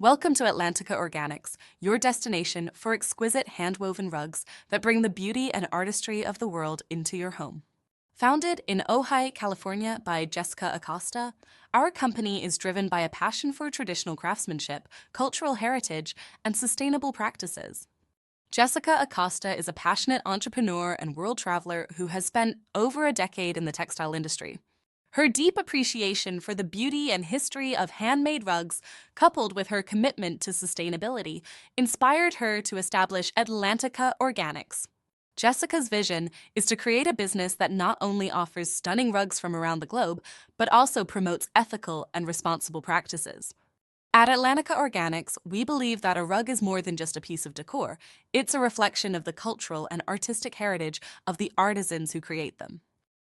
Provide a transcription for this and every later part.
Welcome to Atlantica Organics, your destination for exquisite hand-woven rugs that bring the beauty and artistry of the world into your home. Founded in Ojai, California by Jessica Acosta, our company is driven by a passion for traditional craftsmanship, cultural heritage, and sustainable practices. Jessica Acosta is a passionate entrepreneur and world traveler who has spent over a decade in the textile industry. Her deep appreciation for the beauty and history of handmade rugs, coupled with her commitment to sustainability, inspired her to establish Atlantica Organics. Jessica's vision is to create a business that not only offers stunning rugs from around the globe, but also promotes ethical and responsible practices. At Atlantica Organics, we believe that a rug is more than just a piece of decor. It's a reflection of the cultural and artistic heritage of the artisans who create them.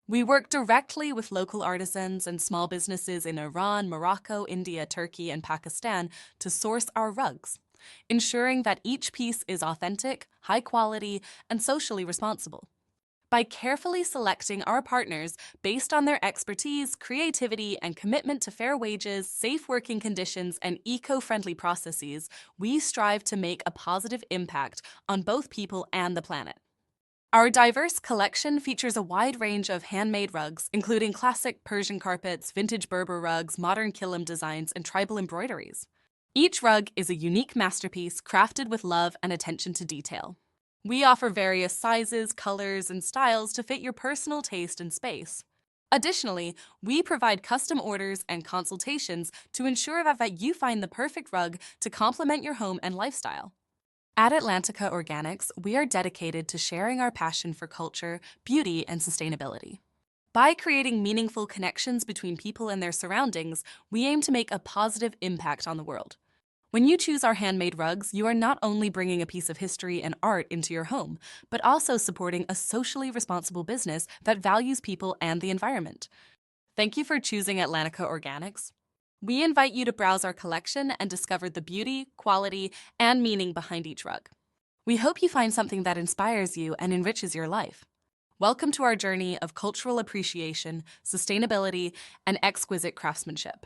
We work directly with local artisans and small businesses in Iran, Morocco, India, Turkey, and Pakistan to source our rugs, ensuring that each piece is authentic, high quality, and socially responsible. By carefully selecting our partners based on their expertise, creativity, and commitment to fair wages, safe working conditions, and eco-friendly processes, we strive to make a positive impact on both people and the planet. Our diverse collection features a wide range of handmade rugs, including classic Persian carpets, vintage Berber rugs, modern kilim designs, and tribal embroideries. Each rug is a unique masterpiece crafted with love and attention to detail. We offer various sizes, colors, and styles to fit your personal taste and space. Additionally, we provide custom orders and consultations to ensure that you find the perfect rug to complement your home and lifestyle. At Atlantica Organics, we are dedicated to sharing our passion for culture, beauty, and sustainability. By creating meaningful connections between people and their surroundings, we aim to make a positive impact on the world. When you choose our handmade rugs, you are not only bringing a piece of history and art into your home, but also supporting a socially responsible business that values people and the environment. Thank you for choosing Atlantica Organics. We invite you to browse our collection and discover the beauty, quality, and meaning behind each rug. We hope you find something that inspires you and enriches your life. Welcome to our journey of cultural appreciation, sustainability, and exquisite craftsmanship.